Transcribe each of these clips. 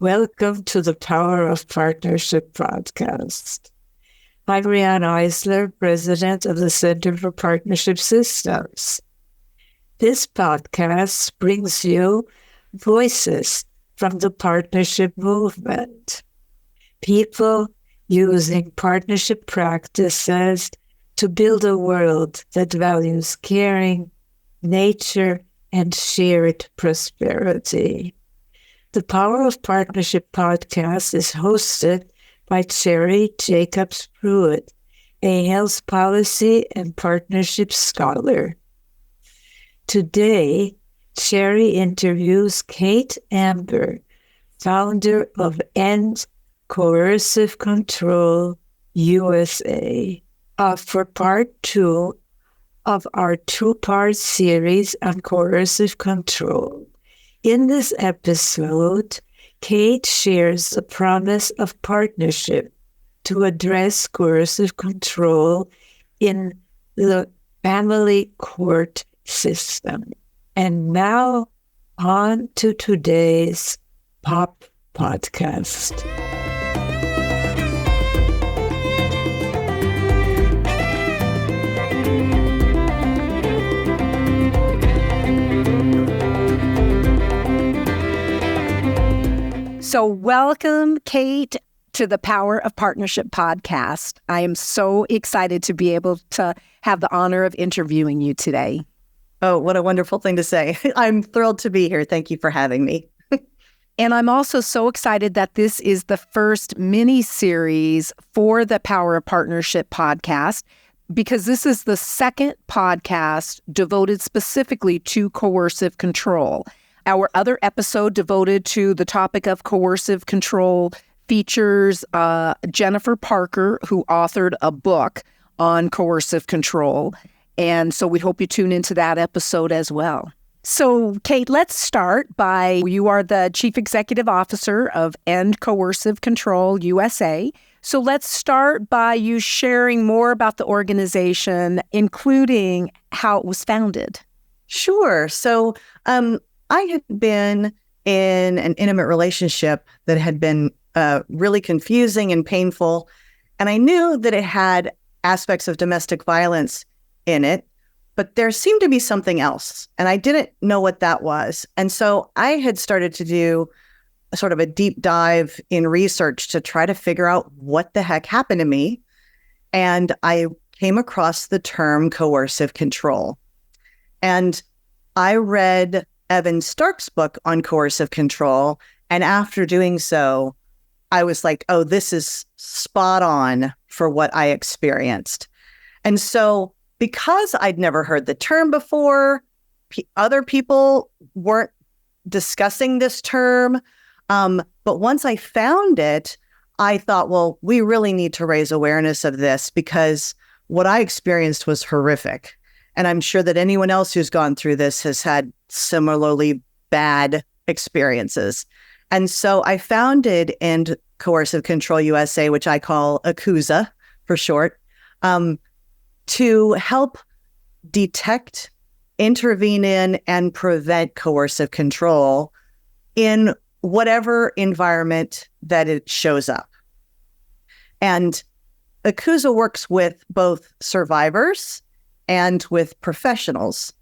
Welcome to the Power of Partnership podcast. I'm Riane Eisler, President of the Center for Partnership Systems. This podcast brings you voices from the partnership movement. People using partnership practices to build a world that values caring, nature, and shared prosperity. The Power of Partnership podcast is hosted by Cherry Jacobs Pruitt, a health policy and partnership scholar. Today, Cherry interviews Kate Amber, founder of End Coercive Control USA, for part 2 of our 2-part series on coercive control. In this episode, Kate shares the promise of partnership to address coercive control in the family court system. And now, on to today's POP podcast. So welcome, Kate, to the Power of Partnership podcast. I am so excited to be able to have the honor of interviewing you today. Oh, what a wonderful thing to say. I'm thrilled to be here. Thank you for having me. And I'm also so excited that this is the first mini-series for the Power of Partnership podcast, because this is the second podcast devoted specifically to coercive control. Our other episode devoted to the topic of coercive control features Jennifer Parker, who authored a book on coercive control. And so we hope you tune into that episode as well. So, Kate, let's start by, you are the Chief Executive Officer of End Coercive Control USA. So let's start by you sharing more about the organization, including how it was founded. Sure. So, I had been in an intimate relationship that had been really confusing and painful, and I knew that it had aspects of domestic violence in it, but there seemed to be something else, and I didn't know what that was. And so I had started to do a sort of a deep dive in research to try to figure out what the heck happened to me, and I came across the term coercive control. And I read Evan Stark's book on coercive control. And after doing so, I was like, oh, this is spot on for what I experienced. And so because I'd never heard the term before, other people weren't discussing this term. But once I found it, I thought, well, we really need to raise awareness of this because what I experienced was horrific. And I'm sure that anyone else who's gone through this has had similarly bad experiences. And so I founded End Coercive Control USA, which I call ACUSA for short, to help detect, intervene in, and prevent coercive control in whatever environment that it shows up. And ACUSA works with both survivors and with professionals.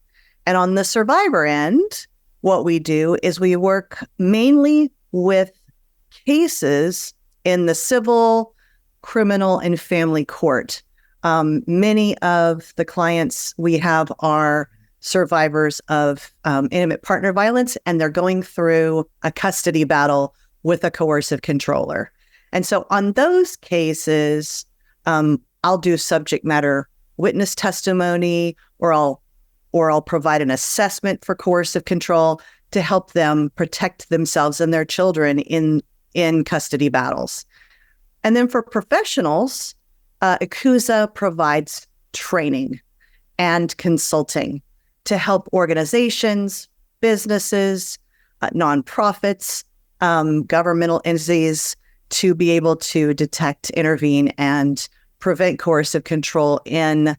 And on the survivor end, what we do is we work mainly with cases in the civil, criminal, and family court. Many of the clients we have are survivors of intimate partner violence, and they're going through a custody battle with a coercive controller. And so on those cases, I'll do subject matter witness testimony, or I'll provide an assessment for coercive control to help them protect themselves and their children in custody battles. And then for professionals, ACUSA provides training and consulting to help organizations, businesses, nonprofits, governmental entities to be able to detect, intervene, and prevent coercive control in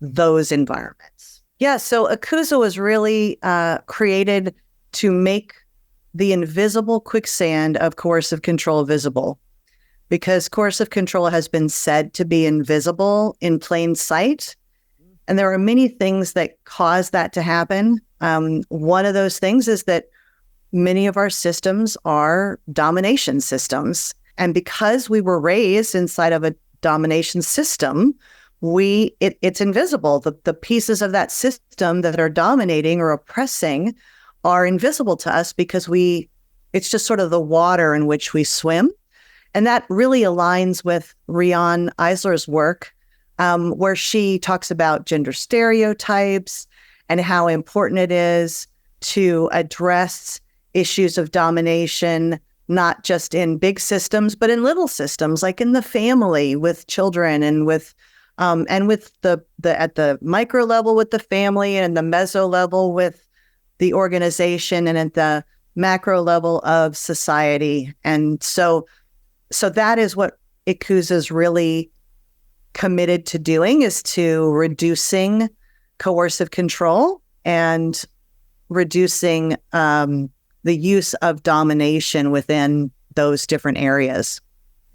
those environments. Yeah, so ACUSA was really created to make the invisible quicksand of coercive control visible, because coercive control has been said to be invisible in plain sight. And there are many things that cause that to happen. One of those things is that many of our systems are domination systems. And because we were raised inside of a domination system, it's invisible. The pieces of that system that are dominating or oppressing are invisible to us because it's just sort of the water in which we swim. And that really aligns with Riane Eisler's work, where she talks about gender stereotypes and how important it is to address issues of domination, not just in big systems, but in little systems, like in the family with children and with the at the micro level with the family and the meso level with the organization and at the macro level of society. And so that is what ICCUS is really committed to doing, is to reducing coercive control and reducing the use of domination within those different areas.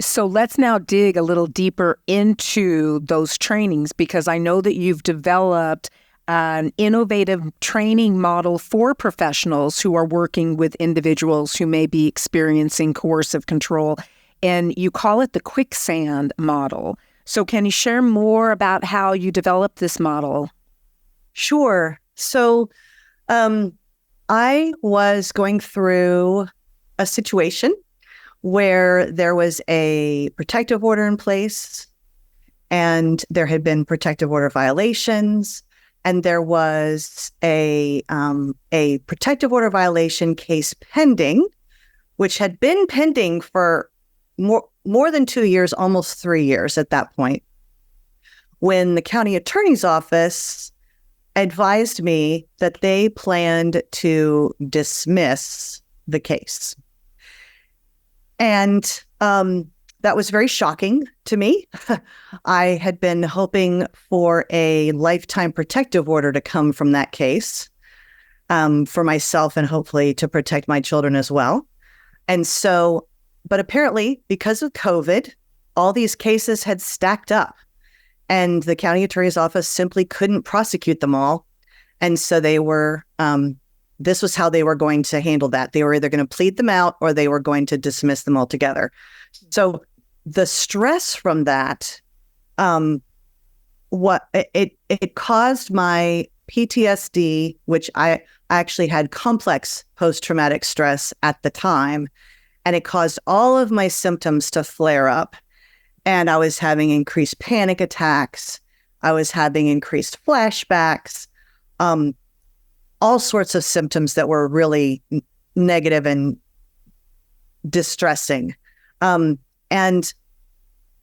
So let's now dig a little deeper into those trainings, because I know that you've developed an innovative training model for professionals who are working with individuals who may be experiencing coercive control, and you call it the Quicksand Model. So can you share more about how you developed this model? Sure. So I was going through a situation where there was a protective order in place, and there had been protective order violations, and there was a protective order violation case pending, which had been pending for more than 2 years, almost 3 years at that point, when the county attorney's office advised me that they planned to dismiss the case. And that was very shocking to me. I had been hoping for a lifetime protective order to come from that case for myself and hopefully to protect my children as well. And so, but apparently because of COVID, all these cases had stacked up and the county attorney's office simply couldn't prosecute them all. And so they were, this was how they were going to handle that. They were either going to plead them out or they were going to dismiss them altogether. So the stress from that, it caused my PTSD, which I actually had complex post-traumatic stress at the time, and it caused all of my symptoms to flare up. And I was having increased panic attacks. I was having increased flashbacks. All sorts of symptoms that were really negative and distressing. And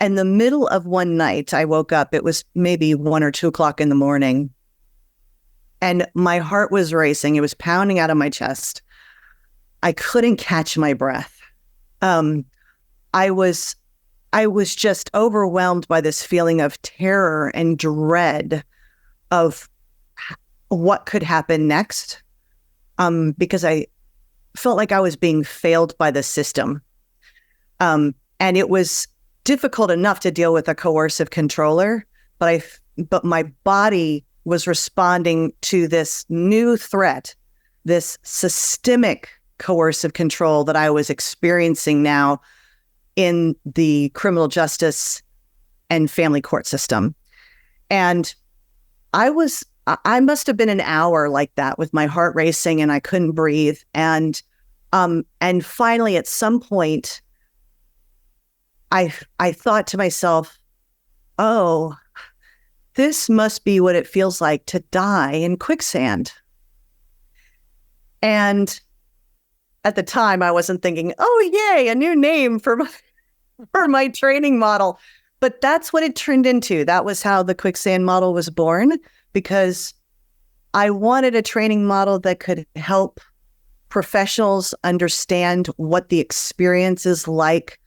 in the middle of one night, I woke up, it was maybe 1 or 2 o'clock in the morning, and my heart was racing. It was pounding out of my chest. I couldn't catch my breath. I was just overwhelmed by this feeling of terror and dread of what could happen next, because I felt like I was being failed by the system. And it was difficult enough to deal with a coercive controller, but my body was responding to this new threat, this systemic coercive control that I was experiencing now in the criminal justice and family court system. And I must have been an hour like that with my heart racing and I couldn't breathe. And finally, at some point, I thought to myself, oh, this must be what it feels like to die in quicksand. And at the time, I wasn't thinking, oh, yay, a new name for my training model. But that's what it turned into. That was how the Quicksand Model was born, because I wanted a training model that could help professionals understand what the experience is like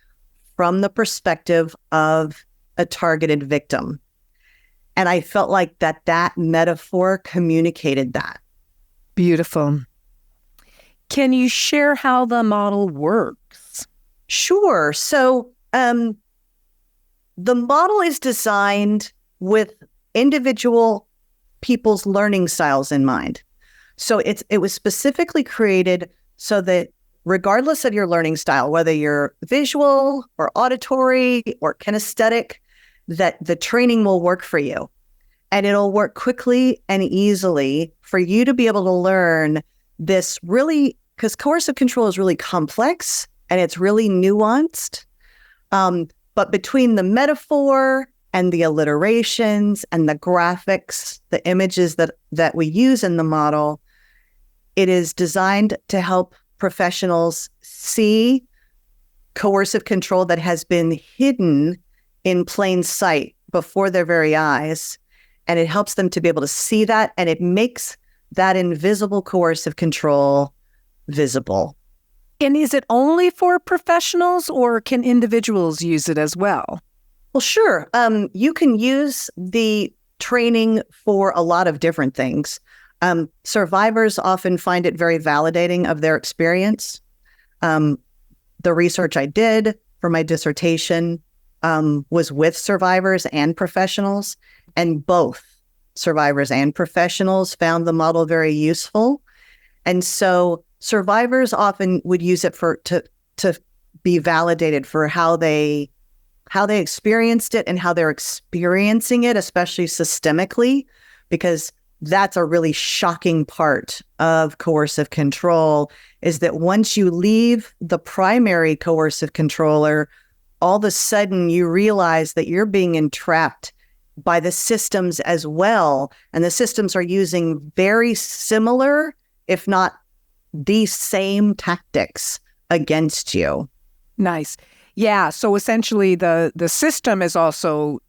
from the perspective of a targeted victim. And I felt like that metaphor communicated that. Beautiful. Can you share how the model works? Sure. So the model is designed with individual people's learning styles in mind. So it was specifically created so that regardless of your learning style, whether you're visual or auditory or kinesthetic, that the training will work for you. And it'll work quickly and easily for you to be able to learn this really, because coercive control is really complex and it's really nuanced. But between the metaphor and the alliterations and the graphics, the images that we use in the model, it is designed to help professionals see coercive control that has been hidden in plain sight before their very eyes. And it helps them to be able to see that, and it makes that invisible coercive control visible. And is it only for professionals, or can individuals use it as well? Well, sure. You can use the training for a lot of different things. Survivors often find it very validating of their experience. The research I did for my dissertation was with survivors and professionals, and both survivors and professionals found the model very useful. And so survivors often would use it to be validated for how they experienced it and how they're experiencing it, especially systemically, because that's a really shocking part of coercive control, is that once you leave the primary coercive controller, all of a sudden you realize that you're being entrapped by the systems as well. And the systems are using very similar, if not the same tactics against you. Nice. Yeah. So essentially the system is also,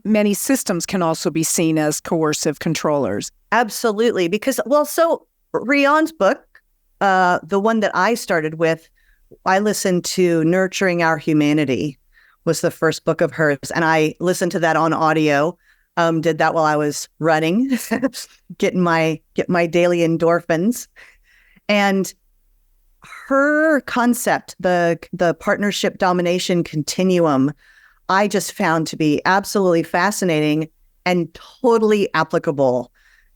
many systems can also be seen as coercive controllers. Absolutely. Because, so Riane's book, the one that I started with, I listened to Nurturing Our Humanity, was the first book of hers. And I listened to that on audio, did that while I was running, get my daily endorphins. And her concept, the partnership domination continuum, I just found to be absolutely fascinating and totally applicable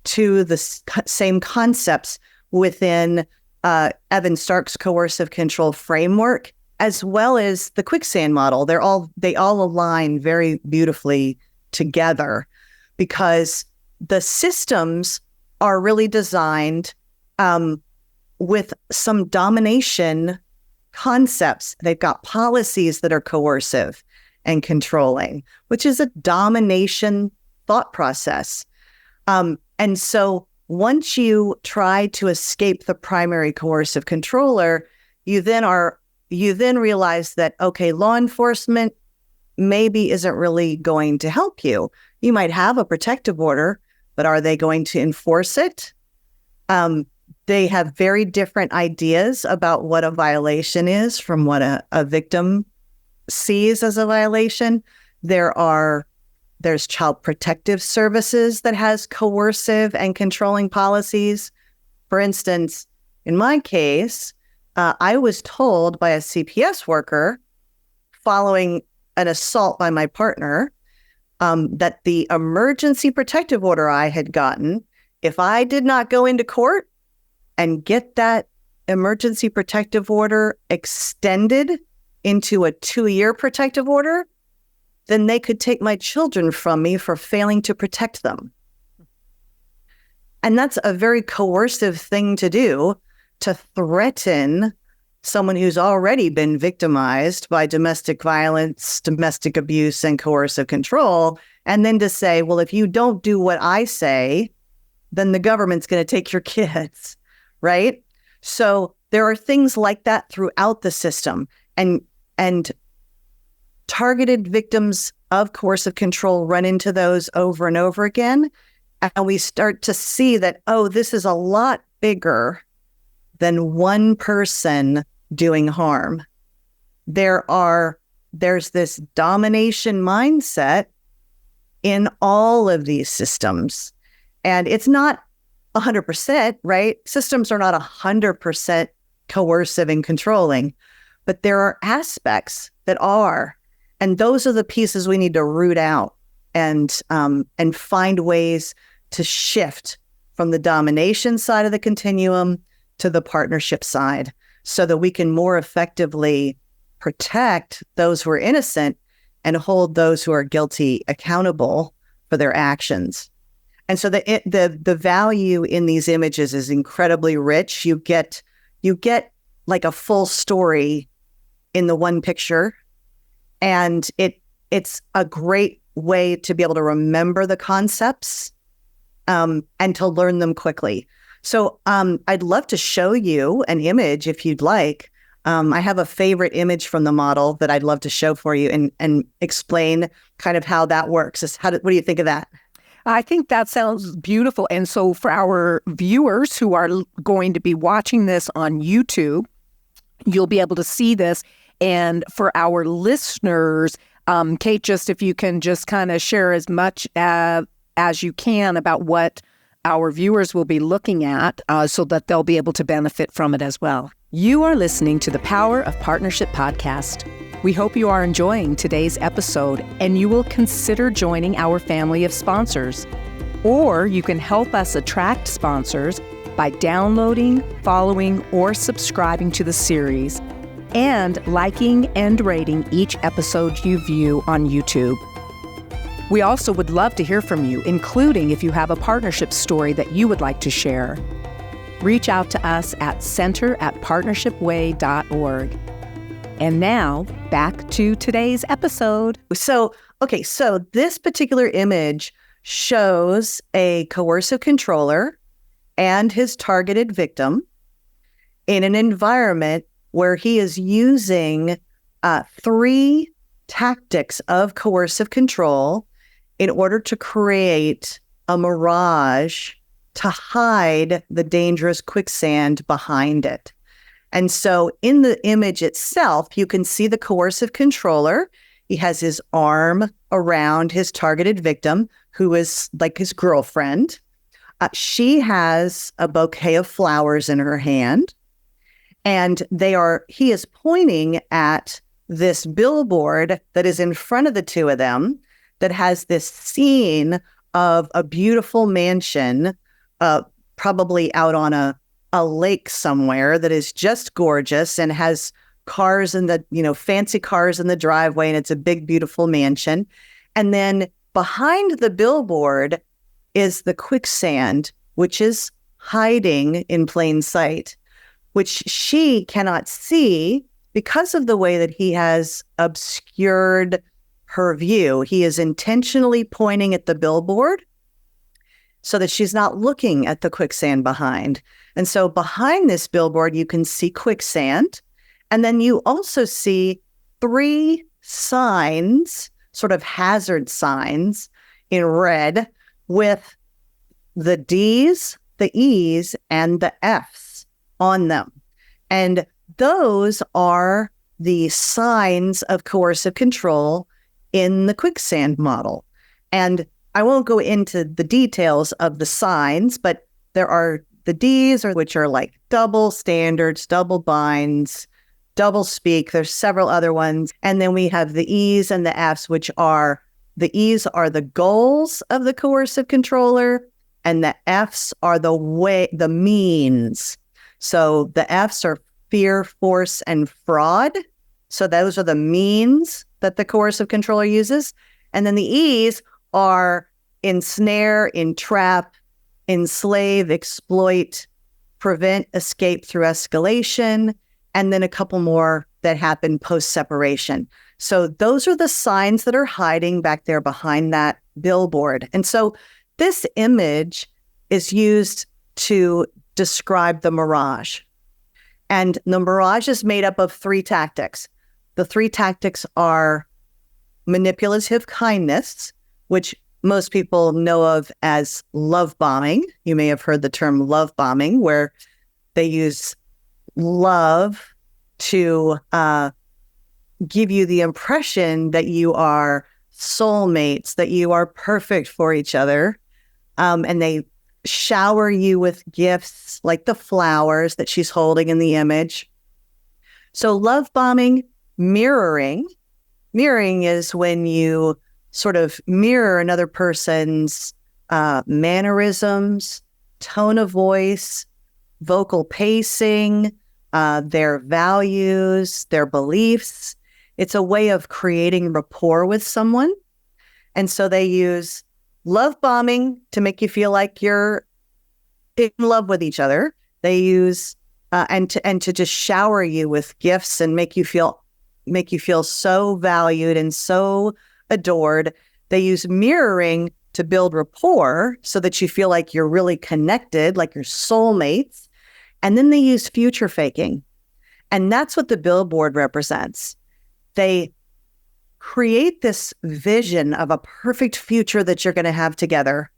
to the same concepts within Evan Stark's coercive control framework, as well as the Quicksand model. They all align very beautifully together because the systems are really designed with some domination concepts. They've got policies that are coercive and controlling, which is a domination thought process. And so once you try to escape the primary coercive controller, you then realize that, okay, law enforcement maybe isn't really going to help you. You might have a protective order, but are they going to enforce it? They have very different ideas about what a violation is from what a victim sees as a violation. There's Child Protective Services that has coercive and controlling policies. For instance, in my case, I was told by a CPS worker following an assault by my partner that the emergency protective order I had gotten, if I did not go into court and get that emergency protective order extended into a 2-year protective order, then they could take my children from me for failing to protect them. And that's a very coercive thing to do, to threaten someone who's already been victimized by domestic violence, domestic abuse, and coercive control, and then to say, well, if you don't do what I say, then the government's going to take your kids, right? So there are things like that throughout the system, and targeted victims of coercive control run into those over and over again. And we start to see that, oh, this is a lot bigger than one person doing harm. There's this domination mindset in all of these systems. And it's not 100%, right? Systems are not 100% coercive and controlling, but there are aspects that are, and those are the pieces we need to root out and find ways to shift from the domination side of the continuum to the partnership side, so that we can more effectively protect those who are innocent and hold those who are guilty accountable for their actions. And so the value in these images is incredibly rich. You get like a full story in the one picture, and it's a great way to be able to remember the concepts and to learn them quickly. So I'd love to show you an image if you'd like. I have a favorite image from the model that I'd love to show for you and explain kind of how that works. What do you think of that? I think that sounds beautiful. And so for our viewers who are going to be watching this on YouTube, you'll be able to see this. And for our listeners, Kate, just if you can just kind of share as much as you can about what our viewers will be looking at so that they'll be able to benefit from it as well. You are listening to the Power of Partnership podcast. We hope you are enjoying today's episode and you will consider joining our family of sponsors. Or you can help us attract sponsors by downloading, following, or subscribing to the series and liking and rating each episode you view on YouTube. We also would love to hear from you, including if you have a partnership story that you would like to share. Reach out to us at center@partnershipway.org. And now, back to today's episode. So this particular image shows a coercive controller and his targeted victim in an environment where he is using 3 tactics of coercive control in order to create a mirage to hide the dangerous quicksand behind it. And so in the image itself, you can see the coercive controller. He has his arm around his targeted victim, who is like his girlfriend. She has a bouquet of flowers in her hand, and he is pointing at this billboard that is in front of the two of them that has this scene of a beautiful mansion, probably out on a lake somewhere that is just gorgeous and has cars in the, fancy cars in the driveway, and it's a big, beautiful mansion. And then behind the billboard is the quicksand, which is hiding in plain sight, which she cannot see because of the way that he has obscured her view. He is intentionally pointing at the billboard so that she's not looking at the quicksand behind. And so behind this billboard, you can see quicksand. And then you also see 3 signs, sort of hazard signs in red with the D's, the E's, and the F's on them. And those are the signs of coercive control in the Quicksand model. And I won't go into the details of the signs, but there are the D's, which are like double standards, double binds, double speak. There's several other ones. And then we have the E's and the F's, which are the E's are the goals of the coercive controller, and the F's are the means. So the F's are fear, force, and fraud. So those are the means that the coercive controller uses. And then the E's are ensnare, entrap, enslave, exploit, prevent, escape through escalation, and then a couple more that happen post-separation. So those are the signs that are hiding back there behind that billboard. And so this image is used to describe the mirage. And the mirage is made up of 3 tactics. The 3 tactics are manipulative kindness, which most people know of as love bombing. You may have heard the term love bombing, where they use love to give you the impression that you are soulmates, that you are perfect for each other. And they shower you with gifts like the flowers that she's holding in the image. So love bombing, mirroring. Mirroring is when you sort of mirror another person's mannerisms, tone of voice, vocal pacing, their values, their beliefs. It's a way of creating rapport with someone. And so they use love bombing to make you feel like you're in love with each other. They use and to just shower you with gifts and make you feel so valued and so adored. They use mirroring to build rapport so that you feel like you're really connected, like you're soulmates. And then they use future faking. And that's what the billboard represents. They create this vision of a perfect future that you're going to have together.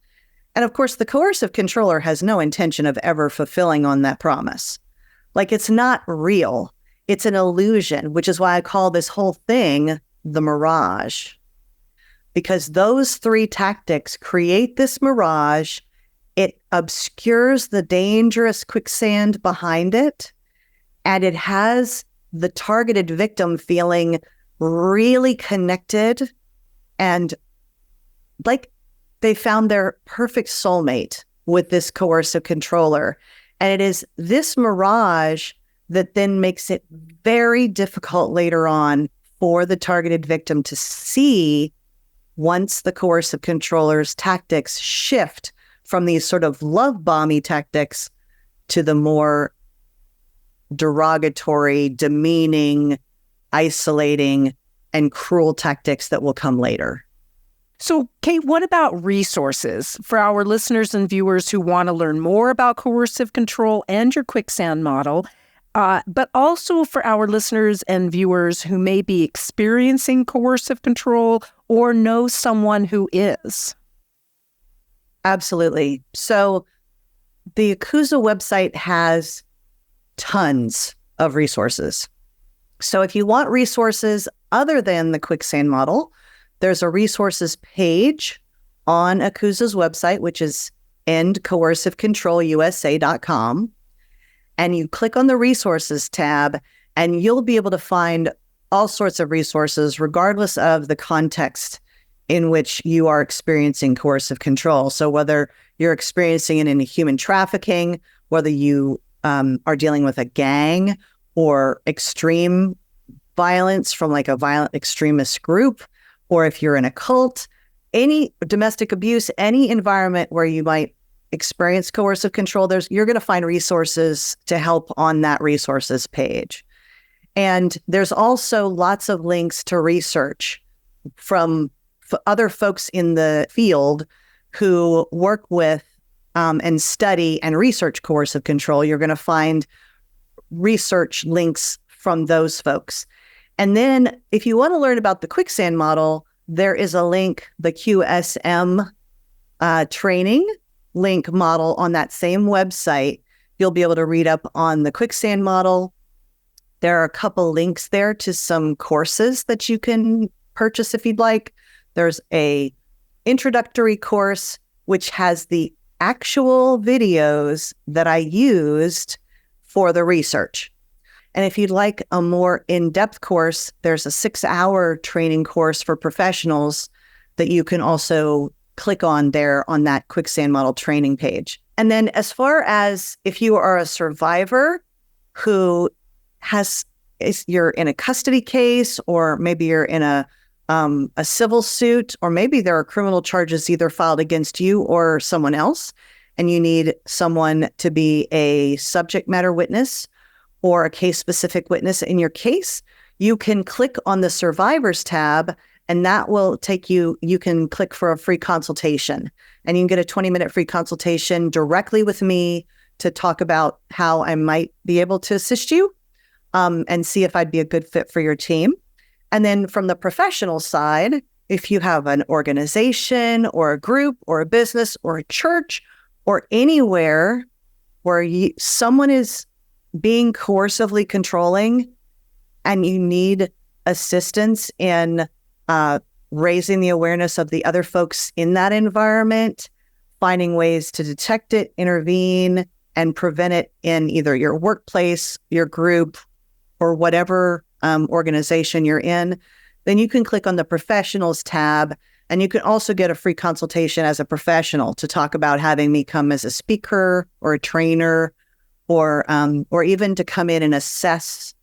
And of course, the coercive controller has no intention of ever fulfilling on that promise. Like, it's not real. It's an illusion, which is why I call this whole thing the mirage. Because those three tactics create this mirage. It obscures the dangerous quicksand behind it. And it has the targeted victim feeling really connected and like they found their perfect soulmate with this coercive controller. And it is this mirage that then makes it very difficult later on for the targeted victim to see once the coercive controller's tactics shift from these sort of love bomby tactics to the more derogatory, demeaning, isolating, and cruel tactics that will come later. So, Kate, what about resources for our listeners and viewers who want to learn more about coercive control and your Quicksand model, but also for our listeners and viewers who may be experiencing coercive control or know someone who is? Absolutely. So the Yakuza website has tons of resources. So if you want resources other than the Quicksand model, there's a resources page on Yakuza's website, which is endcoercivecontrolusa.com. And you click on the resources tab, and you'll be able to find all sorts of resources, regardless of the context in which you are experiencing coercive control. So whether you're experiencing it in human trafficking, whether you are dealing with a gang or extreme violence from like a violent extremist group, or if you're in a cult, any domestic abuse, any environment where you might experience coercive control, you're going to find resources to help on that resources page. And there's also lots of links to research from other folks in the field who work with and study and research coercive control. You're going to find research links from those folks. And then if you want to learn about the Quicksand model, there is a link, the QSM training link model on that same website. You'll be able to read up on the Quicksand model. There are a couple links there to some courses that you can purchase if you'd like. There's a introductory course, which has the actual videos that I used for the research. And if you'd like a more in-depth course, there's a 6-hour training course for professionals that you can also click on there on that Quicksand model training page. And then as far as if you are a survivor who you're in a custody case, or maybe you're in a civil suit, or maybe there are criminal charges either filed against you or someone else, and you need someone to be a subject matter witness or a case-specific witness in your case, you can click on the Survivors tab, and that will take you can click for a free consultation. And you can get a 20-minute free consultation directly with me to talk about how I might be able to assist you and see if I'd be a good fit for your team. And then from the professional side, if you have an organization or a group or a business or a church or anywhere where someone is being coercively controlling and you need assistance in raising the awareness of the other folks in that environment, finding ways to detect it, intervene, and prevent it in either your workplace, your group, or whatever organization you're in, then you can click on the Professionals tab, and you can also get a free consultation as a professional to talk about having me come as a speaker or a trainer, or even to come in and assess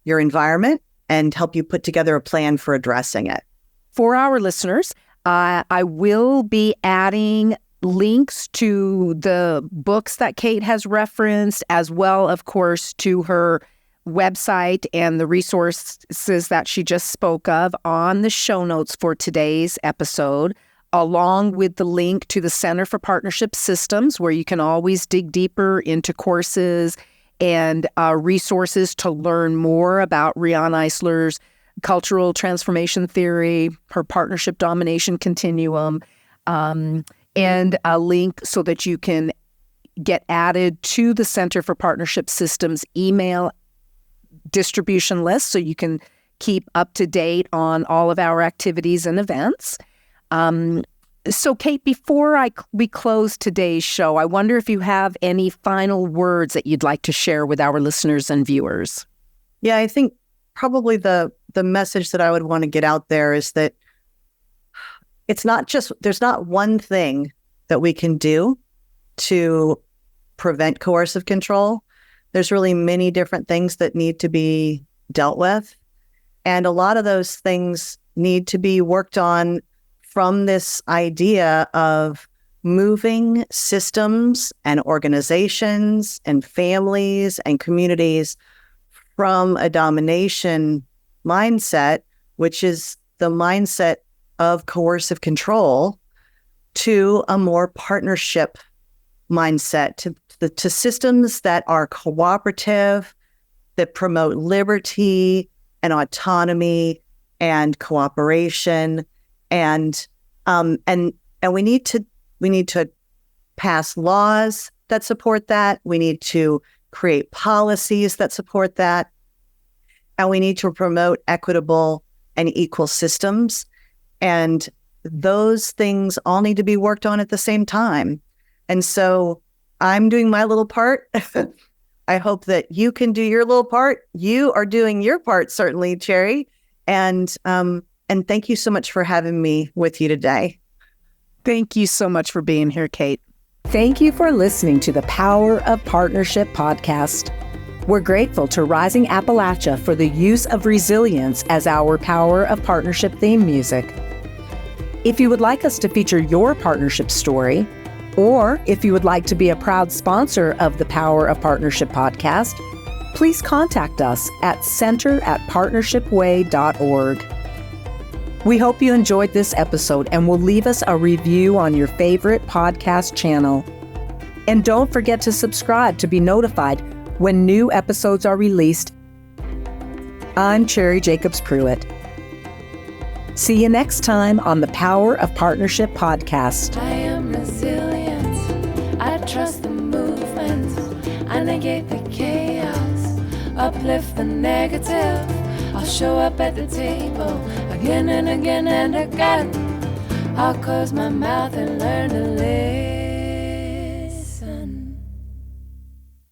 your environment and help you put together a plan for addressing it. For our listeners, I will be adding links to the books that Kate has referenced, as well, of course, to her website and the resources that she just spoke of on the show notes for today's episode, along with the link to the Center for Partnership Systems, where you can always dig deeper into courses and resources to learn more about Riane Eisler's cultural transformation theory, her partnership domination continuum, and a link so that you can get added to the Center for Partnership Systems email distribution list so you can keep up to date on all of our activities and events. So, Kate, before we close today's show, I wonder if you have any final words that you'd like to share with our listeners and viewers. Yeah, I think probably the message that I would want to get out there is that there's not one thing that we can do to prevent coercive control. There's really many different things that need to be dealt with. And a lot of those things need to be worked on from this idea of moving systems and organizations and families and communities from a domination mindset, which is the mindset of coercive control, to a more partnership mindset, to systems that are cooperative, that promote liberty and autonomy and cooperation, and we need to pass laws that support that. We need to create policies that support that, and we need to promote equitable and equal systems. And those things all need to be worked on at the same time. And so I'm doing my little part. I hope that you can do your little part. You are doing your part, certainly, Cherry. And thank you so much for having me with you today. Thank you so much for being here, Kate. Thank you for listening to the Power of Partnership podcast. We're grateful to Rising Appalachia for the use of Resilience as our Power of Partnership theme music. If you would like us to feature your partnership story, or if you would like to be a proud sponsor of the Power of Partnership podcast, please contact us at center@partnershipway.org. We hope you enjoyed this episode and will leave us a review on your favorite podcast channel. And don't forget to subscribe to be notified when new episodes are released. I'm Cherry Jacobs Pruitt. See you next time on the Power of Partnership podcast. I am resilient. I trust the movement. I negate the chaos. Uplift the negative. I'll show up at the table again and again and again. I'll close my mouth and learn to live.